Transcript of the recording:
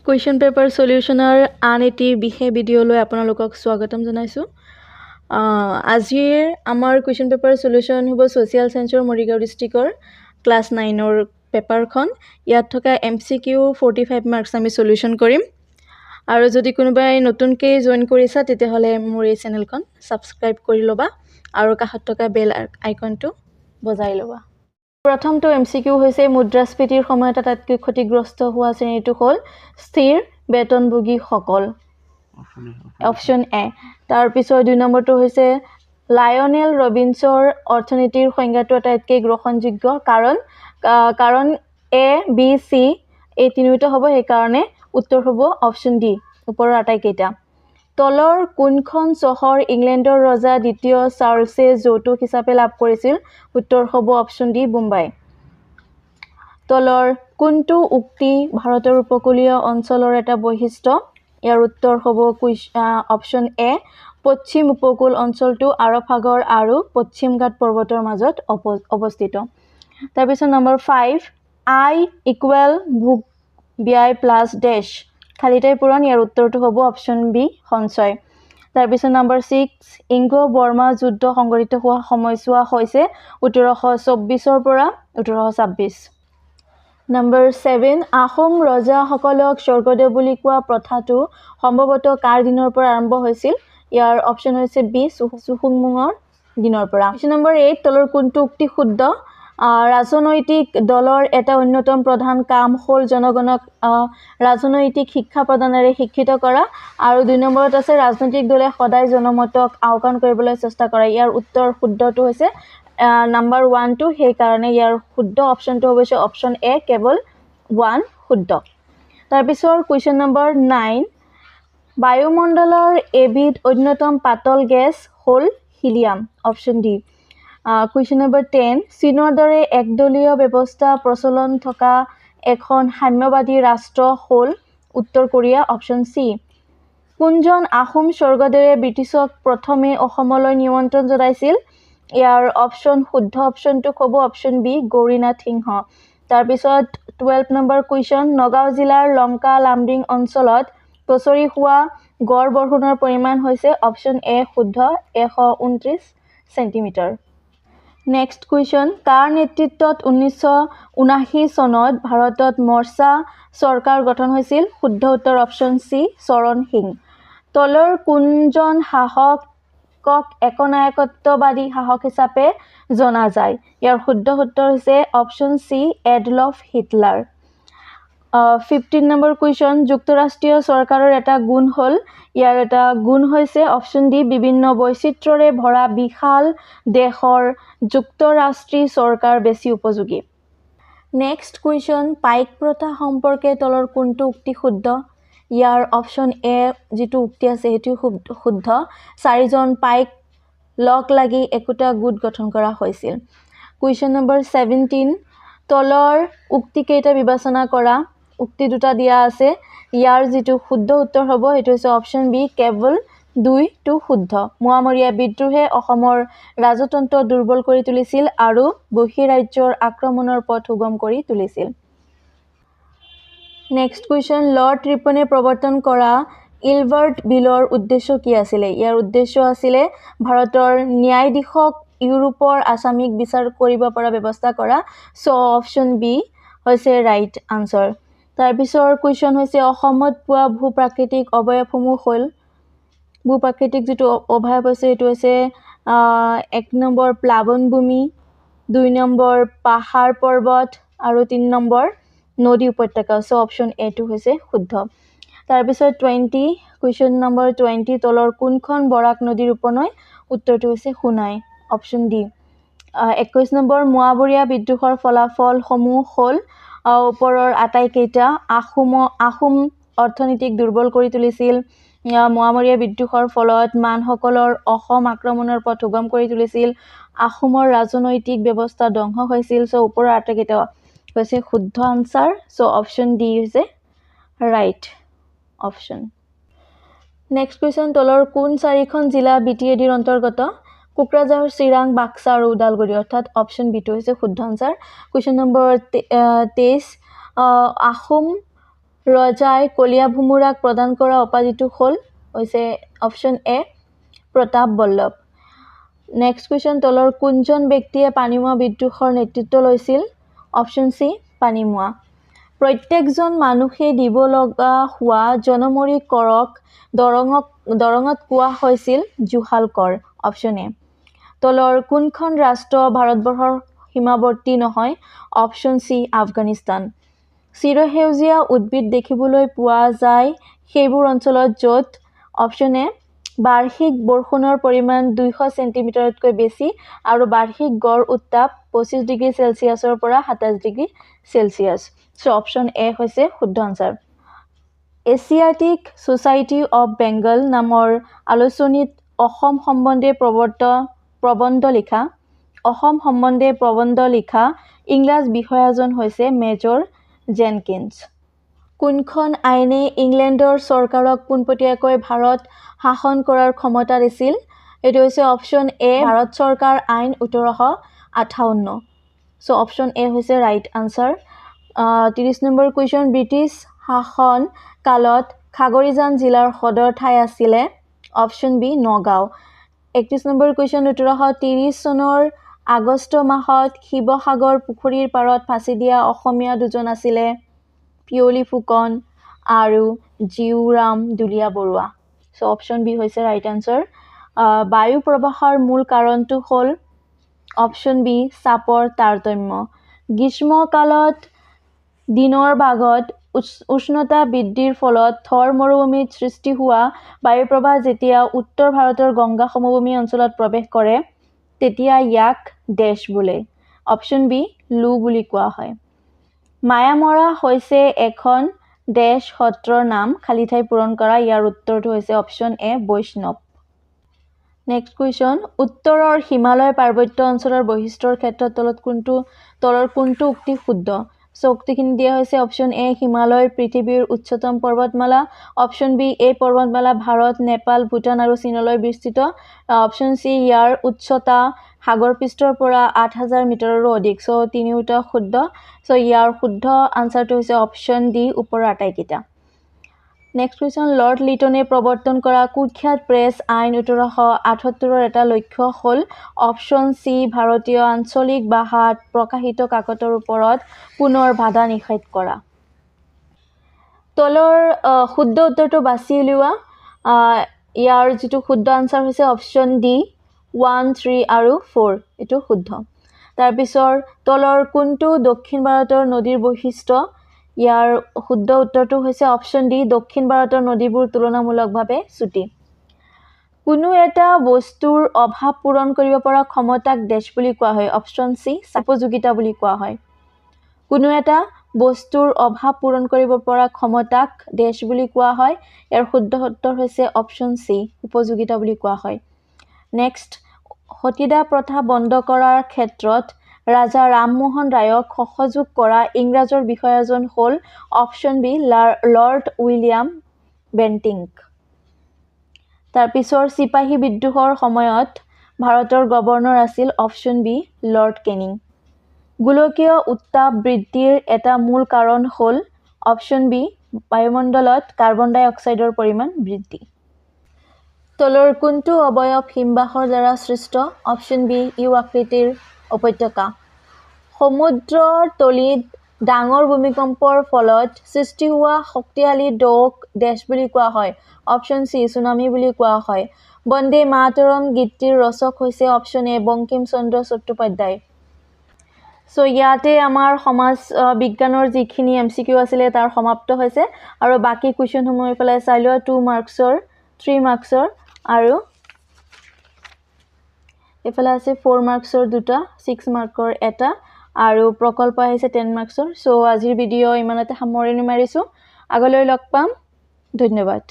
Question paper সলিউশ্যনৰ আন এটি বিশেষ ভিডিঅ'লৈ আপোনালোকক স্বাগতম জনাইছোঁ। আজিৰ আমাৰ কুৱেশ্যন পেপাৰ সলিউশ্যন হ'ব ছ'চিয়েল সায়েন্সৰ মৰিগাঁও ডিষ্ট্ৰিক্টৰ ক্লাছ 9ৰ পেপাৰখন। ইয়াত থকা MCQ 45 মাৰ্কছ আমি সলিউশ্যন কৰিম। আৰু যদি কোনোবাই নতুনকৈ জইন কৰিছা তেতিয়াহ'লে মোৰ এই চেনেলখন ছাবস্ক্ৰাইব কৰি ল'বা আৰু কাষত থকা বেল আইকনটো বজাই ল'বা। প্ৰথমটো MCQ হৈছে মুদ্ৰাস্ফীতিৰ সময়ত আটাইতকৈ ক্ষতিগ্ৰস্ত হোৱা শ্ৰেণীটো হ'ল স্থিৰ বেতনভোগীসকল, অপশ্যন এ। তাৰপিছত 2 নম্বৰটো হৈছে লায়নেল ৰবিনছৰ অৰ্থনীতিৰ সংজ্ঞাটো আটাইতকৈ গ্ৰহণযোগ্য কাৰণ A, B, C এই তিনিটা হ'ব, সেইকাৰণে উত্তৰ হ'ব অপশ্যন ডি, ওপৰৰ আটাইকেইটা। তলৰ কোনখন চহৰ ইংলেণ্ডৰ ৰজা দ্বিতীয় চাৰ্লছে যৌতুক হিচাপে লাভ কৰিছিল? উত্তৰ হ'ব অপশ্যন ডি, মুম্বাই। তলৰ কোনটো উক্তি ভাৰতৰ উপকূলীয় অঞ্চলৰ এটা বৈশিষ্ট্য? ইয়াৰ উত্তৰ হ'ব অপশ্যন এ, পশ্চিম উপকূল অঞ্চলটো আৰৱ সাগৰ আৰু পশ্চিম ঘাট পৰ্বতৰ মাজত অৱস্থিত। তাৰপিছত নম্বৰ 5, আই ইকুৱেল ভোগ ব্যয় প্লাছ ডেছ, খালিঠাই পূৰণ। ইয়াৰ উত্তৰটো হ'ব অপশ্যন বি, সঞ্চয়। তাৰপিছত নম্বৰ 6, ইংগো বৰ্মা যুদ্ধ সংঘটিত হোৱা সময়ছোৱা হৈছে 1824 পৰা 1826। নম্বৰ 7, আহোম ৰজাসকলক স্বৰ্গদেউ বুলি কোৱা প্ৰথাটো সম্ভৱতঃ কাৰ দিনৰ পৰা আৰম্ভ হৈছিল? ইয়াৰ অপশ্যন হৈছে বি, চুহুংমুঙৰ দিনৰ পৰা। নম্বৰ 8, তলৰ কোনটো উক্তি শুদ্ধ? ৰাজনৈতিক দলৰ এটা অন্যতম প্ৰধান কাম হ'ল জনগণক ৰাজনৈতিক শিক্ষা প্ৰদানেৰে শিক্ষিত কৰা। আৰু 2 নম্বৰত আছে ৰাজনৈতিক দলে সদায় জনমতক আওকাণ কৰিবলৈ চেষ্টা কৰে। ইয়াৰ উত্তৰ শুদ্ধটো হৈছে নম্বৰ 1 টো, সেইকাৰণে ইয়াৰ শুদ্ধ অপশ্যনটো হৈছে অপশ্যন এ, কেৱল 1 শুদ্ধ। তাৰপিছত কুৱেশ্যন নম্বৰ 9, বায়ুমণ্ডলৰ এবিধ অন্যতম পাতল গেছ হ'ল helium, option D. Question number 10, চীনৰ দৰে একদলীয় ব্যৱস্থা প্ৰচলন থকা এখন সাম্যবাদী ৰাষ্ট্ৰ হ'ল উত্তৰ কোৰিয়া, অপশ্যন চি। কোনজন আহোম স্বৰ্গদেৱে ব্ৰিটিছক প্ৰথমে অসমলৈ নিমন্ত্ৰণ জনাইছিল? ইয়াৰ শুদ্ধ অপশ্যনটো হ'ব অপশ্যন বি, গৌৰীনাথ সিংহ। তাৰপিছত 12 নম্বৰ কুৱেশ্যন, নগাঁও জিলাৰ লংকা লামডিং অঞ্চলত বছৰি হোৱা গড় বৰষুণৰ পৰিমাণ হৈছে অপশ্যন এ শুদ্ধ, 129 চেণ্টিমিটাৰ। নেক্সট কুৱেশ্যন, কাৰ নেতৃত্বত 1979 চনত ভাৰতত মৰ্চা চৰকাৰ গঠন হৈছিল? শুদ্ধ উত্তৰ অপশ্যন চি, চৰণ সিং। তলৰ কোনজন শাসকক একনায়কত্ববাদী শাসক হিচাপে জনা যায়? ইয়াৰ শুদ্ধ উত্তৰ হৈছে option C, Adolf Hitler. 15 number question, যুক্তৰাষ্ট্ৰীয় চৰকাৰৰ এটা গুণ হ'ল? ইয়াৰ এটা গুণ হৈছে অপশ্যন ডি, বিভিন্ন বৈচিত্ৰ্যৰে ভৰা বিশাল দেশৰ যুক্তৰাষ্ট্ৰীয় চৰকাৰ বেছি উপযোগী। নেক্সট কুৱেশ্যন, পাইক প্ৰথা সম্পৰ্কে তলৰ কোনটো উক্তি শুদ্ধ? ইয়াৰ অপশ্যন এ যিটো উক্তি আছে সেইটো শুদ্ধ। 4জন পাইক লগ লাগি একোটা গোট গঠন কৰা হৈছিল। কুৱেশ্যন নম্বৰ 17, তলৰ উক্তিকেইটা বিবেচনা কৰা। উক্তি দুটা দিয়া আছে, ইয়াৰ যিটো শুদ্ধ উত্তৰ হ'ব সেইটো হৈছে অপশ্যন বি, কেৱল 2টো শুদ্ধ। মোৱামৰীয়া বিদ্ৰোহে অসমৰ ৰাজতন্ত্ৰ দুৰ্বল কৰি তুলিছিল আৰু বহিঃৰাজ্যৰ আক্ৰমণৰ পথ সুগম কৰি তুলিছিল। নেক্সট কুৱেশ্যন, লৰ্ড ৰিপনে প্ৰৱৰ্তন কৰা ইলবাৰ্ট বিলৰ উদ্দেশ্য কি আছিলে? ইয়াৰ উদ্দেশ্য আছিলে ভাৰতৰ ন্যায়াধীশক ইউৰোপৰ আসামিক বিচাৰ কৰিব পৰা ব্যৱস্থা কৰা। চ' অপশ্যন বি হৈছে ৰাইট আনচাৰ। তাৰপিছৰ কুৱেশ্যন হৈছে অসমত পোৱা ভূ-প্ৰাকৃতিক অৱয়ৱসমূহ হ'ল? ভূ-প্ৰাকৃতিক যিটো অৱয়ৱ হৈছে সেইটো হৈছে 1 নম্বৰ প্লাৱনভূমি, 2 নম্বৰ পাহাৰ পৰ্বত আৰু 3 নম্বৰ নদী উপত্যকা। চ' অপশ্যন এটো হৈছে শুদ্ধ। তাৰপিছত কুৱেশ্যন নম্বৰ 20, তলৰ কোনখন বৰাক নদীৰ উপনৈ? উত্তৰটো হৈছে Sonai, option D. 21 number, Moamoria বিদ্ৰোহৰ ফলাফলসমূহ হ'ল? ওপৰৰ আটাইকেইটা। আহোম অৰ্থনীতিক দুৰ্বল কৰি তুলিছিল। মোৱামৰীয়া বিদ্ৰোহৰ ফলত মানসকলৰ অসম আক্ৰমণৰ পথ সুগম কৰি তুলিছিল। আহোমৰ ৰাজনৈতিক ব্যৱস্থা ধ্বংস হৈছিল। চ' ওপৰৰ আটাইকেইটা হৈছে শুদ্ধ আনচাৰ। চ' অপশ্যন ডি হৈছে ৰাইট অপশ্যন। নেক্সট কুৱেশ্যন, তলৰ কোন 4খন জিলা BTADৰ অন্তৰ্গত? কোকৰাঝাৰ, চিৰাং, বাক্সা আৰু ওদালগুৰি, অৰ্থাৎ অপশ্যন বিটো হৈছে শুদ্ধ আনচাৰ। কুৱেশ্যন নম্বৰ 23, আহোম ৰজাই কলীয়া ভোমোৰাক প্ৰদান কৰা উপাধিটো হ'ল হৈছে option A Pratap Ballav. Next question, তলৰ কোনজন ব্যক্তিয়ে পানীমোৱা বিদ্ৰোহৰ নেতৃত্ব লৈছিল? Option C Panimua. প্ৰত্যেকজন মানুহে দিব লগা হোৱা জনমৰি কৰক দৰঙত কোৱা হৈছিল জুহাল কৰ। Option A. তলৰ কোনখন ৰাষ্ট্ৰ ভাৰতবৰ্ষৰ সীমাৱৰ্তী নহয়? Option C Afghanistan. চিৰসেউজীয়া উদ্ভিদ দেখিবলৈ পোৱা যায় সেইবোৰ অঞ্চলত য'ত? অপশ্যন এ বাৰ্ষিক বৰষুণৰ পৰিমাণ 200 চেণ্টিমিটাৰতকৈ বেছি আৰু বাৰ্ষিক গড় উত্তাপ 25 ডিগ্ৰী চেলচিয়াছৰ পৰা 27 degree Celsius. So' option A হৈছে শুদ্ধ answer. Asiatic society of Bengal নামৰ আলোচনীত অসম সম্বন্ধে প্ৰবন্ধ লিখা ইংৰাজ বিষয়াজন হৈছে মেজৰ জেনকিন্স। কোনখন আইনে ইংলেণ্ডৰ চৰকাৰক পোনপটীয়াকৈ ভাৰত শাসন কৰাৰ ক্ষমতা দিছিল? এইটো হৈছে অপশ্যন এ ভাৰত চৰকাৰ আইন 1858। চ' অপশ্যন এ হৈছে right answer. 30 number question, British শাসন কালত খাগৰিজান জিলাৰ সদৰ ঠাই আছিলে? Option B Nagaon. 31 number question, 1830 চনৰ আগষ্ট মাহত শিৱসাগৰ পুখুৰীৰ পাৰত ফাঁচি দিয়া অসমীয়া দুজন আছিলে? পিয়লি ফুকন আৰু জীউৰাম দুলীয়া বৰুৱা। চ' অপশ্যন বি হৈছে ৰাইট আনচাৰ। বায়ু প্ৰবাহৰ মূল কাৰণটো হ'ল? অপশ্যন বি চাপৰ তাৰতম্য। গ্ৰীষ্মকালত দিনৰ ভাগত উষ্ণতা বৃদ্ধিৰ ফলত থৰ মৰুভূমিত সৃষ্টি হোৱা বায়ুপ্ৰবাহ যেতিয়া উত্তৰ ভাৰতৰ গংগা সমভূমি অঞ্চলত প্ৰৱেশ কৰে তেতিয়া ইয়াক ডেছ বোলে? অপশ্যন বি লু বুলি কোৱা হয়। মায়ামৰা হৈছে এখন ডেছ সত্ৰৰ নাম, খালী ঠাই পূৰণ কৰা। ইয়াৰ উত্তৰটো হৈছে অপশ্যন এ বৈষ্ণৱ। নেক্সট কুৱেশ্যন, উত্তৰৰ হিমালয় পাৰ্বত্য অঞ্চলৰ বৈশিষ্ট্যৰ ক্ষেত্ৰত তলৰ কোনটো উক্তি শুদ্ধ? চ' উক্তিখিনি দিয়া হৈছে অপশ্যন এ হিমালয় পৃথিৱীৰ উচ্চতম পৰ্বতমালা। অপশ্যন বি এই পৰ্বতমালা ভাৰত, নেপাল, ভূটান আৰু চীনলৈ বিস্তৃত। অপশ্যন চি ইয়াৰ উচ্চতা সাগৰ পৃষ্ঠৰ পৰা 8000 মিটাৰৰো অধিক। চ' তিনিওটা শুদ্ধ। চ' ইয়াৰ শুদ্ধ আনচাৰটো হৈছে অপশ্যন ডি ওপৰৰ আটাইকেইটা। নেক্সট কুৱেশ্যন, লৰ্ড লিটনে প্ৰৱৰ্তন কৰা কুখ্যাত প্ৰেছ আইন 1878ৰ এটা লক্ষ্য হ'ল? অপশ্যন চি ভাৰতীয় আঞ্চলিক ভাষাত প্ৰকাশিত কাকতৰ ওপৰত পুনৰ বাধা নিষেধ কৰা। তলৰ শুদ্ধ উত্তৰটো বাছি উলিওৱা। ইয়াৰ যিটো শুদ্ধ আনচাৰ হৈছে অপশ্যন ডি 1, 3 আৰু 4 এইটো শুদ্ধ। তাৰপিছৰ তলৰ কোনটো দক্ষিণ ভাৰতৰ নদীৰ বৈশিষ্ট্য? ইয়াৰ শুদ্ধ উত্তৰটো হৈছে অপশ্যন ডি দক্ষিণ ভাৰতৰ নদীবোৰ তুলনামূলকভাৱে চুটি। কোনো এটা বস্তুৰ অভাৱ পূৰণ কৰিব পৰা ক্ষমতাক ডেছ বুলি কোৱা হয়? অপশ্যন চি উপযোগিতা বুলি কোৱা হয়। কোনো এটা বস্তুৰ অভাৱ পূৰণ কৰিব পৰা ক্ষমতাক ডেছ বুলি কোৱা হয়? ইয়াৰ শুদ্ধ উত্তৰ হৈছে অপশ্যন চি উপযোগিতা বুলি কোৱা হয়। নেক্সট, সতীদাহ প্ৰথা বন্ধ কৰাৰ ক্ষেত্ৰত ৰাজা ৰামমোহন ৰায়ক সহযোগ কৰা ইংৰাজৰ বিষয়াজন হ'ল? Option B lord William Bentinck. তাৰপিছৰ চিপাহী বিদ্ৰোহৰ সময়ত ভাৰতৰ গভৰ্ণৰ আছিল? Option B lord Canning. গোলকীয় উত্তাপ বৃদ্ধিৰ এটা মূল কাৰণ হ'ল? অপশ্যন বি বায়ুমণ্ডলত কাৰ্বন ডাই অক্সাইডৰ পৰিমাণ বৃদ্ধি। তলৰ কোনটো অৱয়ব হিমবাহৰ দ্বাৰা সৃষ্ট? অপশ্যন বি ইউ আকৃতিৰ উপত্যকা। সমুদ্ৰৰ তলিত ডাঙৰ ভূমিকম্পৰ ফলত সৃষ্টি হোৱা শক্তিশালী ঢৌক ডেছ বুলি কোৱা হয়? অপশ্যন চি চুনামি বুলি কোৱা হয়। বন্দে মাতৰম গীতটিৰ ৰচক হৈছে? অপশ্যন এ বংকিম চন্দ্ৰ চট্টোপাধ্যায়। চ' ইয়াতে আমাৰ সমাজ বিজ্ঞানৰ যিখিনি MCQ আছিলে তাৰ সমাপ্ত হৈছে আৰু বাকী কুৱেশ্যনসমূহ এইফালে চাই লোৱা। 2 মাৰ্কছৰ 3 মাৰ্কছৰ আৰু এইফালে আছে 4 মাৰ্কছৰ 2টা 6 মাৰ্কৰ এটা আৰু প্ৰকল্প আহিছে 10 মাৰ্কছৰ। চ' আজিৰ ভিডিঅ' ইমানতে সামৰণি মাৰিছোঁ। আগলৈ লগ পাম। ধন্যবাদ।